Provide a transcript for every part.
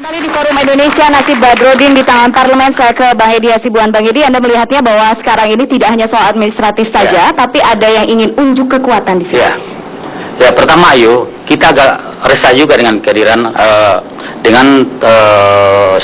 Kembali di Forum Indonesia, nasib Badrodin di tangan parlemen. Saya ke Bang Edi Hasibuan. Bang Edi, Anda melihatnya bahwa sekarang ini tidak hanya soal administratif saja, tapi ada yang ingin unjuk kekuatan di sini. Ya, pertama kita agak resah juga dengan kehadiran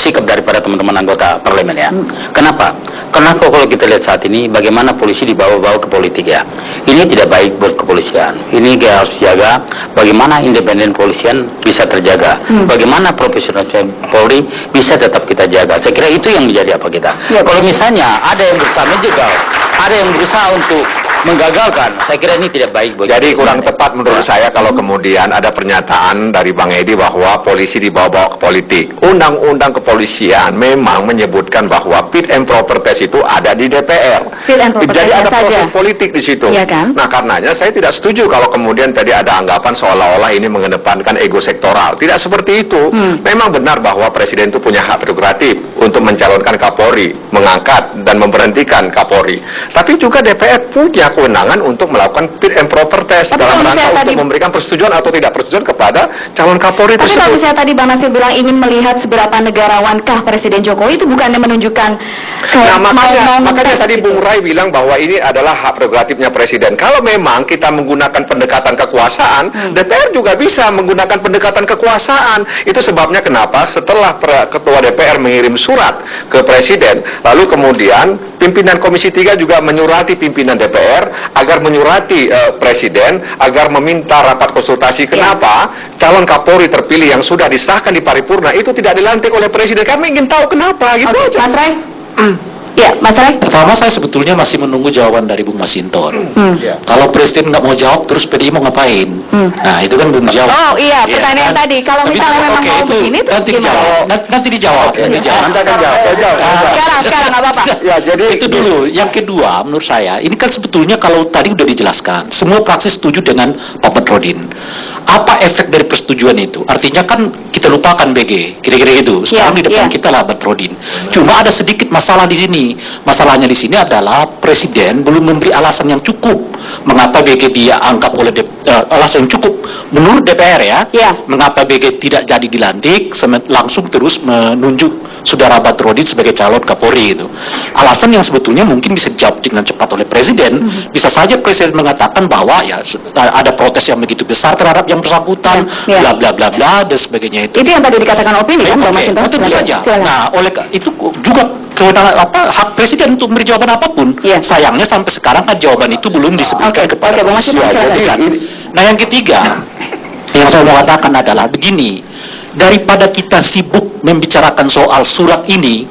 sikap daripada teman-teman anggota parlemen ya. Kenapa? Karena kalau kita lihat saat ini bagaimana polisi dibawa-bawa ke politik ya. Ini tidak baik buat kepolisian. Ini kita harus jaga bagaimana independen polisian bisa terjaga. Bagaimana profesionalisme Polri bisa tetap kita jaga. Saya kira itu yang menjadi apa kita. Ya, kalau misalnya ada yang berusaha menjegal, ada yang berusaha untuk menggagalkan, saya kira ini tidak baik. Jadi kurang tepat menurut saya kalau kemudian ada pernyataan dari Bang Edi bahwa polisi dibawa-bawa ke politik. Undang-undang kepolisian memang menyebutkan bahwa fit and proper test itu ada di DPR. Jadi ada proses politik di situ. Ya kan? Nah, karenanya saya tidak setuju kalau kemudian tadi ada anggapan seolah-olah ini mengedepankan ego sektoral. Tidak seperti itu. Memang benar bahwa presiden itu punya hak prerogatif untuk mencalonkan Kapolri, mengangkat dan memberhentikan Kapolri. Tapi juga DPR punya kewenangan untuk melakukan fit and proper test dalam rangka untuk memberikan persetujuan atau tidak persetujuan kepada calon Kapolri tersebut. Tapi kalau misalnya tadi Bang Nasir bilang ingin melihat seberapa negarawangkah Presiden Jokowi, itu bukannya menunjukkan makanya tadi Bung Rai bilang bahwa ini adalah hak prerogatifnya Presiden. Kalau memang kita menggunakan pendekatan kekuasaan, DPR juga bisa menggunakan pendekatan kekuasaan. Itu sebabnya kenapa setelah Ketua DPR mengirim surat ke Presiden, lalu kemudian pimpinan Komisi 3 juga menyurati pimpinan DPR agar menyurati Presiden agar meminta rapat konsultasi. Kenapa calon Kapolri terpilih yang sudah disahkan di paripurna itu tidak dilantik oleh Presiden? Kami ingin tahu kenapa, gitu aja. Mas Ray? Ya, Mas Ray? Pertama, saya sebetulnya masih menunggu jawaban dari Bung Masinton. Kalau Presiden nggak mau jawab, terus PDI mau ngapain? Nah, itu kan belum dijawab. Oh iya, pertanyaan tadi. Kalau misalnya memang mau begini, terus nanti gimana? dijawab. Nanti dijawab. Nanti akan jawab. Sekarang nggak apa-apa. Ya, jadi itu dulu. Yang kedua, menurut saya, ini kan sebetulnya kalau tadi udah dijelaskan, semua praksi setuju dengan Pak Badrodin. Apa efek dari persetujuan itu? Artinya kan kita lupakan BG, kira-kira itu. Sekarang di depan kita lah Badrodin. Cuma ada sedikit masalah di sini. Masalahnya di sini adalah Presiden belum memberi alasan yang cukup mengapa BG dia anggap oleh alasan yang cukup menurut DPR ya. Mengapa BG tidak jadi dilantik, langsung terus menunjuk Saudara Badrodin sebagai calon Kapolri itu. Alasan yang sebetulnya mungkin bisa dijawab dengan cepat oleh Presiden. Bisa saja Presiden mengatakan bahwa ya ada protes yang begitu besar terhadap yang bersangkutan, bla bla bla bla dan sebagainya itu. Itu yang tadi dikatakan opini kan, Bang Masinton? Tentu saja. Nah, oleh itu juga kewenangan hak Presiden untuk memberi jawaban apapun. Sayangnya sampai sekarang kan jawaban itu belum disebutkan kepada Bang Masinton. Nah, yang ketiga yang saya mau katakan adalah begini. Daripada kita sibuk membicarakan soal surat ini,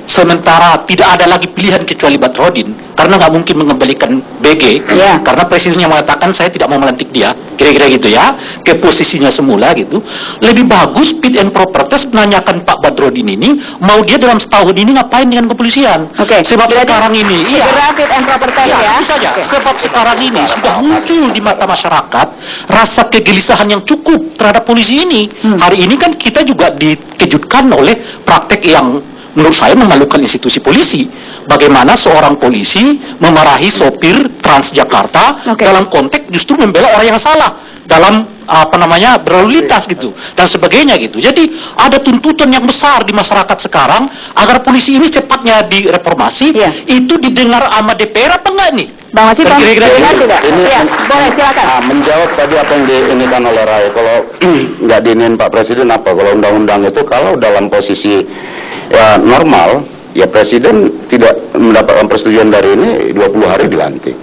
sementara tidak ada lagi pilihan kecuali Badrodin, karena nggak mungkin mengembalikan BG, karena presidennya mengatakan saya tidak mau melantik dia, kira-kira gitu ya, ke posisinya semula gitu. Lebih bagus fit and proper test menanyakan Pak Badrodin ini, mau dia dalam setahun ini ngapain dengan kepolisian? Sebab sekarang ini, fit and proper test ya. Saja. Sebab sekarang ini sudah muncul di mata masyarakat rasa kegelisahan yang cukup terhadap polisi ini. Hari ini kan kita juga dikejutkan oleh praktek yang menurut saya memalukan institusi polisi. Bagaimana seorang polisi memarahi sopir Transjakarta dalam konteks justru membela orang yang salah dalam berlalu lintas gitu dan sebagainya gitu. Jadi ada tuntutan yang besar di masyarakat sekarang agar polisi ini cepatnya direformasi. Itu didengar sama DPR apa enggak nih? Bang Masinton, dengar tidak? Boleh, silakan. Menjawab tadi apa yang diinginkan oleh Rai. Kalau nggak diinin Pak Presiden apa? Kalau undang-undang itu kalau dalam posisi ya normal, ya Presiden tidak mendapatkan persetujuan dari ini 20 hari dilantik.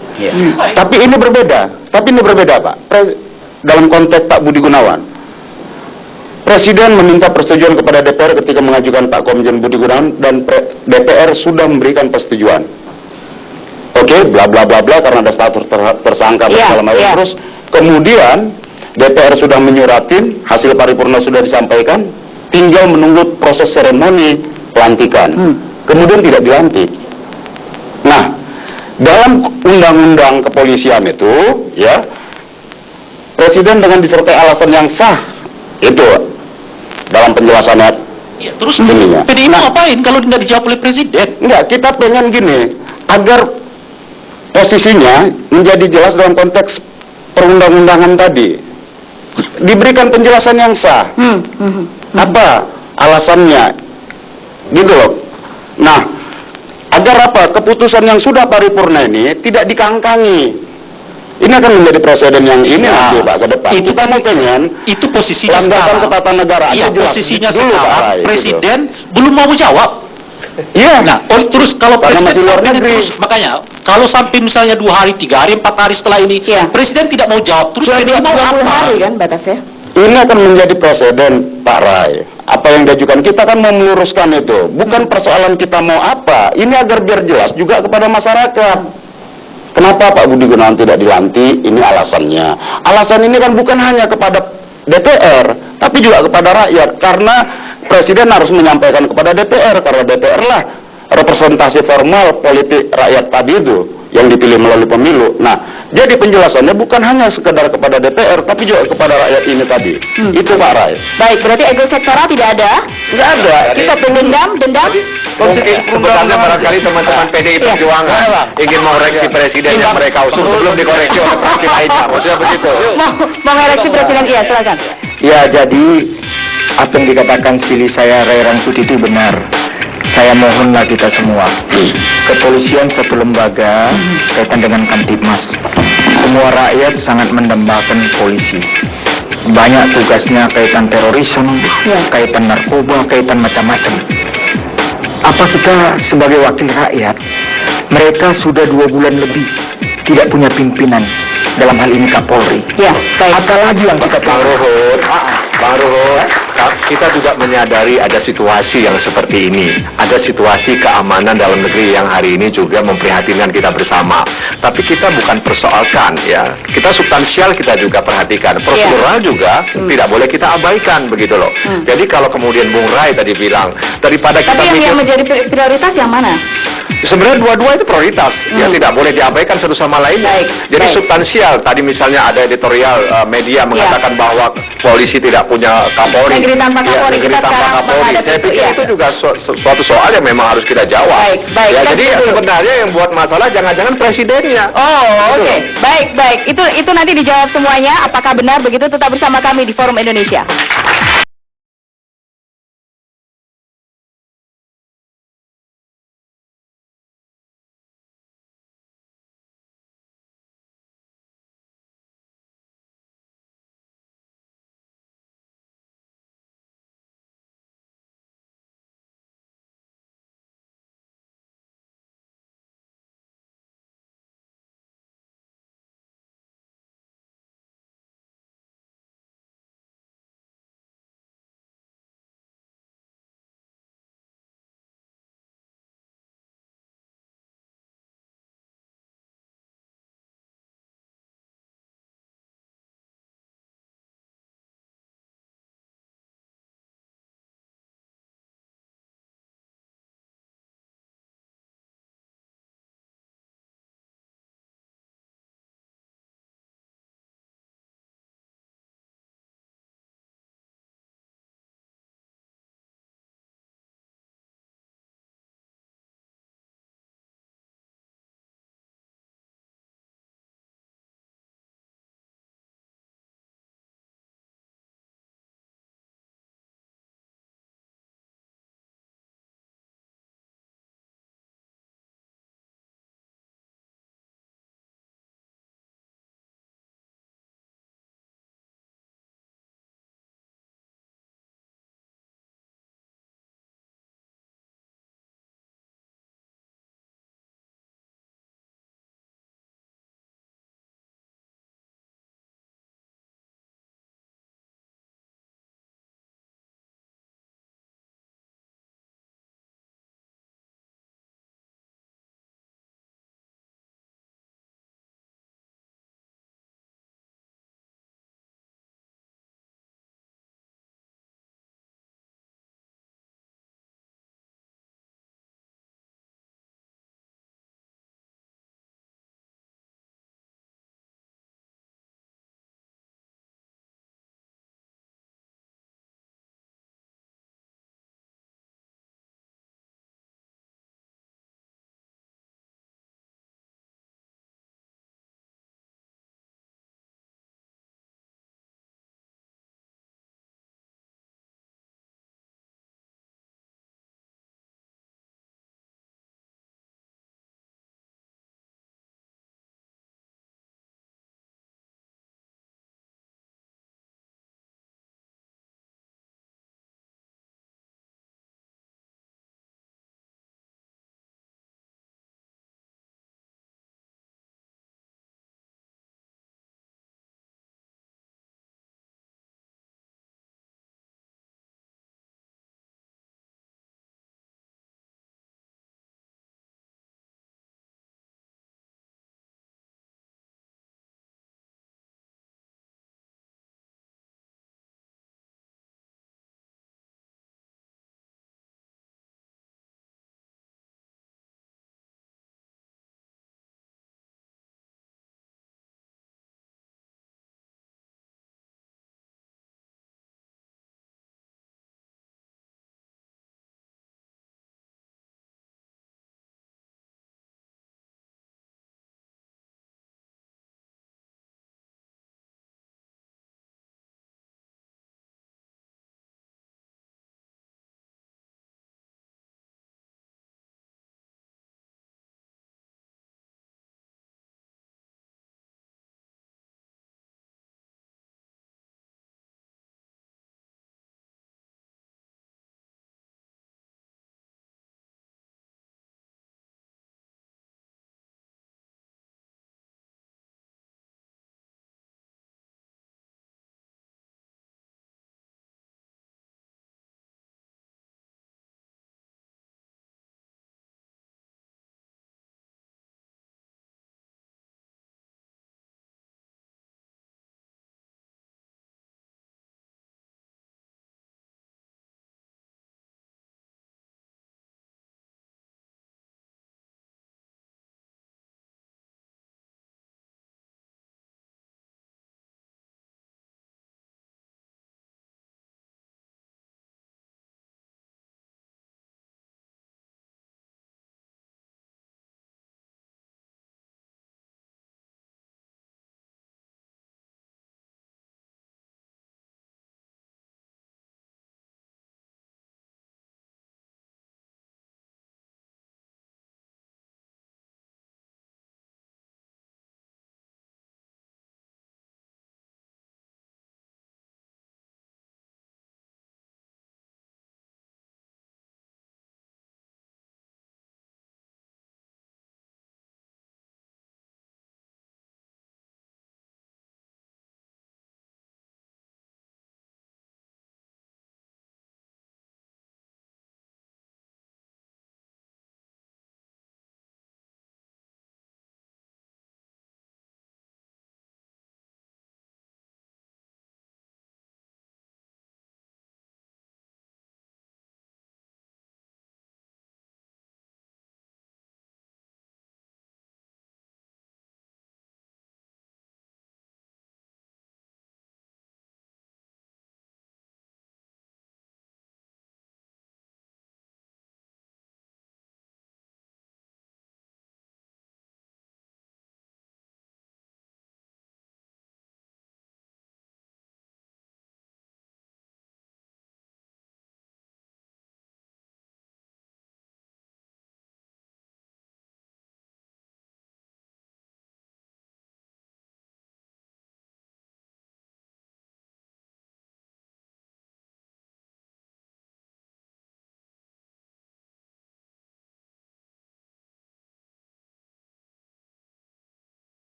Tapi ini berbeda Pak. Dalam konteks Pak Budi Gunawan, Presiden meminta persetujuan kepada DPR ketika mengajukan Pak Komjen Budi Gunawan dan DPR sudah memberikan persetujuan. Bla bla bla bla karena ada status tersangka segala macam. Terus kemudian DPR sudah menyuratin, hasil paripurna sudah disampaikan, tinggal menunggu proses seremoni pelantikan. Kemudian tidak dilantik. Nah, dalam undang-undang kepolisian itu, ya, Presiden dengan disertai alasan yang sah itu dalam penjelasannya. Terus PDI mau ngapain kalau tidak dijawab oleh Presiden? Enggak, kita pengen gini, agar posisinya menjadi jelas dalam konteks perundang-undangan tadi. Diberikan penjelasan yang sah. Apa alasannya, gitu loh. Nah, agar apa? Keputusan yang sudah paripurna ini tidak dikangkangi. Ini akan menjadi presiden yang ini nanti Pak ke depan. Kita mau pengen itu posisinya landasan sekarang. ketatanegaraan Iya, jelas posisinya dulu, Pak sekarang Rai, presiden belum mau jawab. Iya. Nah, terus kalau Karena masih presiden luar sampai negeri. terus, makanya kalau sampai misalnya 2 hari, 3 hari, 4 hari setelah ini, Iya. presiden tidak mau jawab, terus Sudah PDI mau 20 apa? hari kan batasnya? Ini akan menjadi presiden, Pak Rai. Apa yang diajukan kita kan mau meluruskan itu. Bukan persoalan kita mau apa. Ini agar biar jelas juga kepada masyarakat. Kenapa Pak Budi Gunawan tidak dilantik? Ini alasannya. Alasan ini kan bukan hanya kepada DPR, tapi juga kepada rakyat. Karena presiden harus menyampaikan kepada DPR, karena DPR lah representasi formal politik rakyat tadi itu yang dipilih melalui pemilu. Nah, jadi penjelasannya bukan hanya sekedar kepada DPR, tapi juga kepada rakyat ini tadi. Itu Pak Rai. Baik, berarti ego sektoral tidak ada? Nggak ada. Kita pengen Dendam? Mungkin sebenarnya barangkali teman-teman PDI Iya. Perjuangan ingin mengoreksi presiden yang mereka usung sebelum dikoreksi oleh fraksi lainnya. Maksudnya begitu. Mau mengoreksi presiden, iya silakan. Ya, jadi apa yang dikatakan Sili saya Rai Rangkuti itu benar. Saya mohonlah kita semua, kepolisian satu lembaga kaitan dengan Kamtibmas. Semua rakyat sangat mendambakan polisi. Banyak tugasnya kaitan terorisme, kaitan narkoba, kaitan macam-macam. Apa kita sebagai wakil rakyat, mereka sudah 2 bulan lebih tidak punya pimpinan, dalam hal ini Kapolri. Ya, baik. Apalagi yang kita Bang Ruhut, kita juga menyadari ada situasi yang seperti ini. Ada situasi keamanan dalam negeri yang hari ini juga memprihatinkan kita bersama. Tapi kita bukan persoalkan ya. Kita substansial kita juga perhatikan. Prosedural juga tidak boleh kita abaikan begitu loh. Jadi kalau kemudian Bung Rai tadi bilang, daripada kita Tapi yang mikir, menjadi prioritas yang mana? sebenarnya dua-dua itu prioritas. Ya tidak boleh diabaikan satu sama lainnya. Baik, Jadi baik. substansial. Tadi misalnya ada editorial media mengatakan bahwa polisi tidak punya Kapolri. Negeri tanpa Kapolri, negeri kita tanpa sekarang Kapolri. menghadapi Saya itu, pikir ya. itu juga suatu soal yang memang harus kita jawab. Baik, baik. Ya, Kan jadi itu. sebenarnya yang buat masalah jangan-jangan presidennya. Oh, oke. Baik. Itu nanti dijawab semuanya. Apakah benar begitu? Tetap bersama kami di Forum Indonesia.